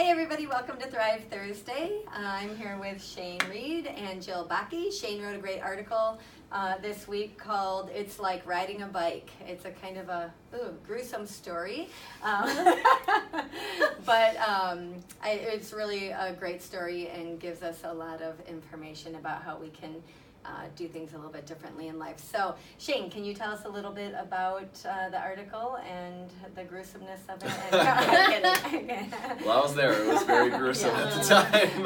Hey everybody, welcome to Thrive Thursday. I'm here with Shane Reed and Jill Bakke. Shane wrote a great article this week called It's Like Riding a Bike. It's a kind of a gruesome story, but it's really a great story and gives us a lot of information about how we can do things a little bit differently in life. So, Shane, can you tell us a little bit about the article and the gruesomeness of it? Well, I was there. It was very gruesome at the time.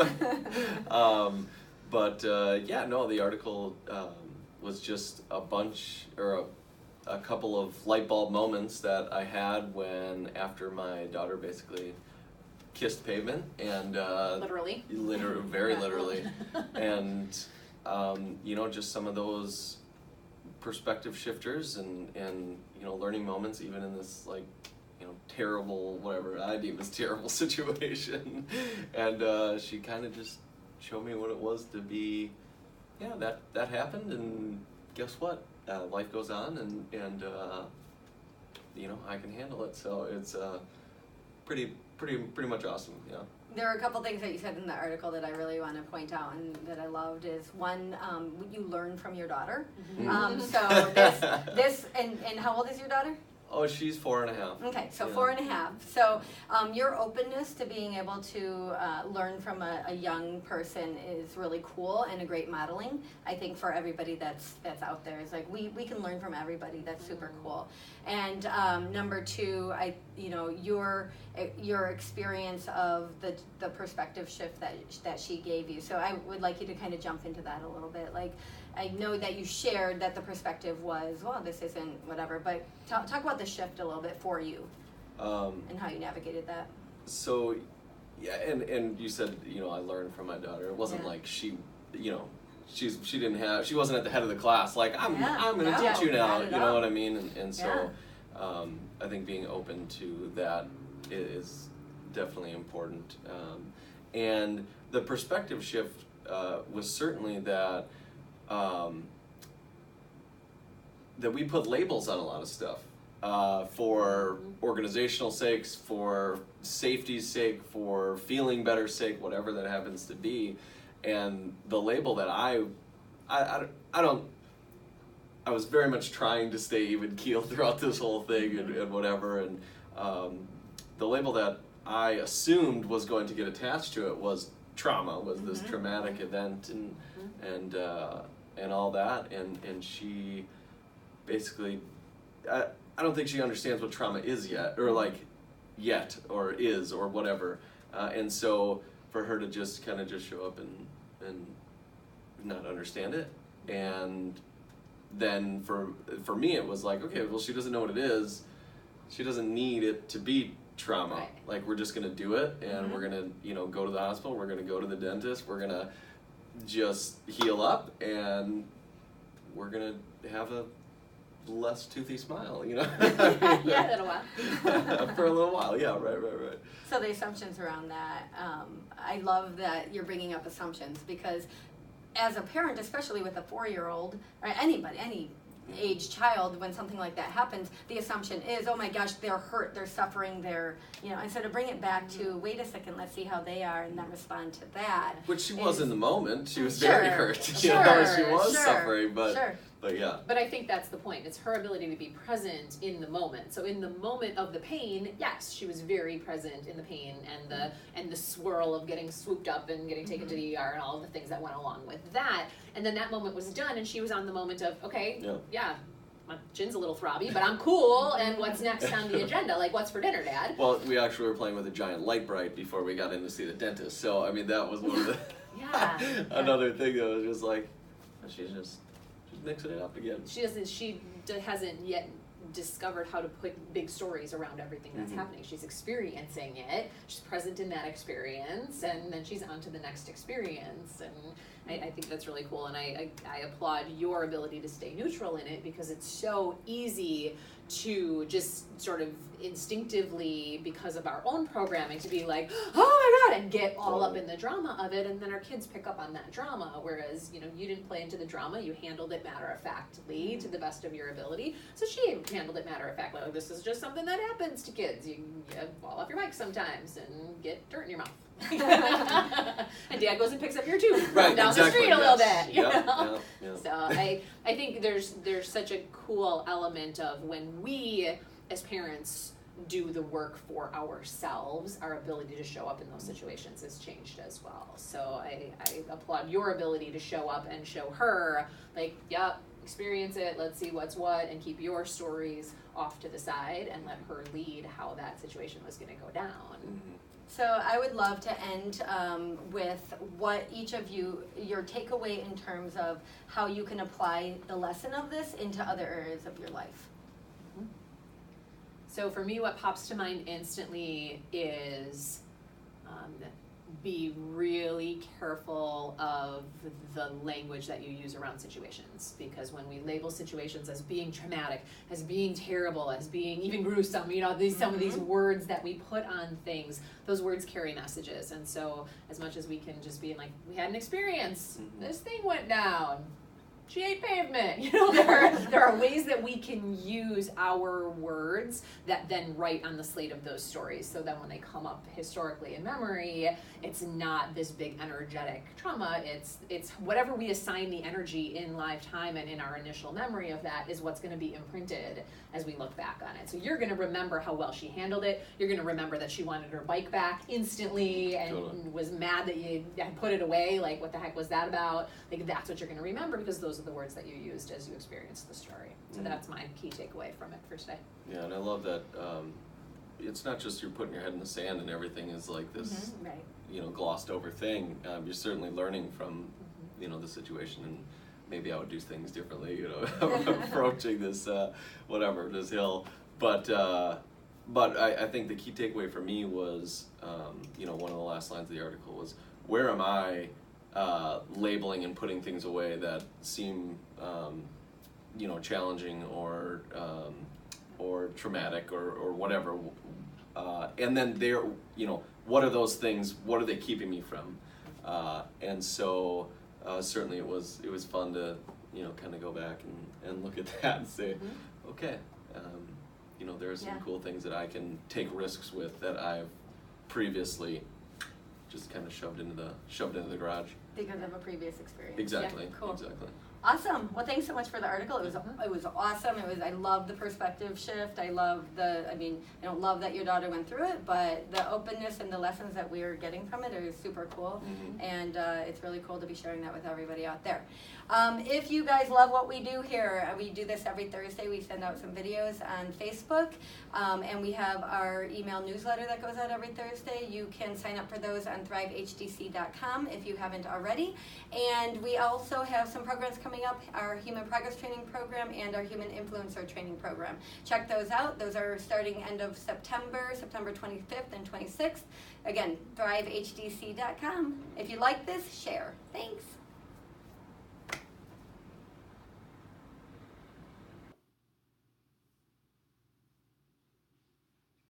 The article was just a bunch, or a couple of light bulb moments that I had after my daughter basically kissed pavement, and very literally, and just some of those perspective shifters and learning moments, even in this terrible, whatever I deem as terrible situation. And she kind of just showed me what it was to be, that happened, and guess what? Life goes on, and I can handle it. So it's pretty much awesome. Yeah. There are a couple things that you said in the article that I really want to point out and that I loved. Is one, you learn from your daughter. Mm-hmm. So this and how old is your daughter? Oh, she's 4.5. Okay, so 4.5. So your openness to being able to learn from a young person is really cool and a great modeling. I think for everybody that's out there, is like we can learn from everybody. That's super cool. And number two, your experience of the perspective shift that she gave you. So I would like you to kind of jump into that a little bit. Like, I know that you shared that the perspective was, well, this isn't whatever, but talk about the shift a little bit for you and how you navigated that. So, yeah, and you said, I learned from my daughter. It wasn't like she wasn't at the head of the class. Like, I'm going to teach you now, you know what I mean? And so I think being open to that is definitely important. And the perspective shift was certainly that we put labels on a lot of stuff for organizational sakes, for safety's sake, for feeling better sake, whatever that happens to be. And the label that I was very much trying to stay even keel throughout this whole thing and whatever. And the label that I assumed was going to get attached to it was trauma, was this traumatic event and all that, and she basically, I don't think she understands what trauma is yet, or or is, or whatever, and so for her to just show up and not understand it, and then for me it was like, okay, well, she doesn't know what it is, she doesn't need it to be trauma, right. Like, we're just gonna do it, and we're gonna go to the hospital, we're gonna go to the dentist, we're gonna just heal up, and we're gonna have a less toothy smile, Yeah, a little while. For a little while, yeah, right. So the assumptions around that, I love that you're bringing up assumptions, because as a parent, especially with a 4-year-old, or anybody, any age child, when something like that happens, the assumption is, oh my gosh, they're hurt, they're suffering, and so to bring it back to, wait a second, let's see how they are, and then respond to that. Which she was in the moment. She was very hurt. She was suffering, but yeah. But I think that's the point. It's her ability to be present in the moment. So in the moment of the pain, yes, she was very present in the pain and the swirl of getting swooped up and getting taken to the ER and all of the things that went along with that. And then that moment was done, and she was on the moment of, okay, my chin's a little throbby, but I'm cool, and what's next on the agenda? Like, what's for dinner, Dad? Well, we actually were playing with a giant light bright before we got in to see the dentist. So, I mean, that was one of the another thing that was just like, she's mixing it up again. She hasn't yet discovered how to put big stories around everything that's happening. She's experiencing it, she's present in that experience, and then she's on to the next experience, and I think that's really cool, and I applaud your ability to stay neutral in it, because it's so easy to just sort of instinctively, because of our own programming, to be like, oh my god, and get all up in the drama of it, and then our kids pick up on that drama, whereas, you know, you didn't play into the drama, you handled it matter-of-factly to the best of your ability, so she handled it matter-of-factly, like, this is just something that happens to kids, you fall off your bike sometimes and get dirt in your mouth. And dad goes and picks up your tube down the street a little bit, you know? So I think there's such a cool element of when we as parents do the work for ourselves, our ability to show up in those situations has changed as well. So I applaud your ability to show up and show her, like, yep, experience it, let's see what's what, and keep your stories off to the side and let her lead how that situation was going to go down. Mm-hmm. So I would love to end with what each of you, your takeaway in terms of how you can apply the lesson of this into other areas of your life. So for me, what pops to mind instantly is be really careful of the language that you use around situations, because when we label situations as being traumatic, as being terrible, as being even gruesome, you know, some of these words that we put on things, those words carry messages. And so as much as we can just be like, we had an experience, this thing went down, she ate pavement, you know, there are ways that we can use our words that then write on the slate of those stories, so that when they come up historically in memory, it's not this big energetic trauma, it's whatever we assign the energy in lifetime and in our initial memory of that is what's going to be imprinted as we look back on it. So you're going to remember how well she handled it, you're going to remember that she wanted her bike back instantly and was mad that you had put it away, like what the heck was that about, like that's what you're going to remember, because those are the words that you used as you experienced the story. So that's my key takeaway from it for today. Yeah, and I love that it's not just you're putting your head in the sand and everything is like this, you know, glossed over thing. You're certainly learning from, you know, the situation, and maybe I would do things differently, you know, approaching this, this hill. But I think the key takeaway for me was, you know, one of the last lines of the article was, where am I labeling and putting things away that seem, you know, challenging or traumatic or whatever, and then there, you know, what are those things? What are they keeping me from? And so certainly it was fun to, you know, kind of go back and look at that and say, okay, you know, there are some cool things that I can take risks with that I've previously just kind of shoved into the garage. Because of a previous experience. Exactly. Yeah, cool. Exactly. Awesome. Well, thanks so much for the article. It was awesome. I love the perspective shift. I don't love that your daughter went through it, but the openness and the lessons that we are getting from it are super cool. And it's really cool to be sharing that with everybody out there. If you guys love what we do here, we do this every Thursday. We send out some videos on Facebook, and we have our email newsletter that goes out every Thursday. You can sign up for those on thrivehdc.com if you haven't already. And we also have some programs coming up, our Human Progress Training Program and our Human Influencer Training Program. Check those out. Those are starting end of September 25th and 26th. Again, thrivehdc.com. If you like this, share. Thanks.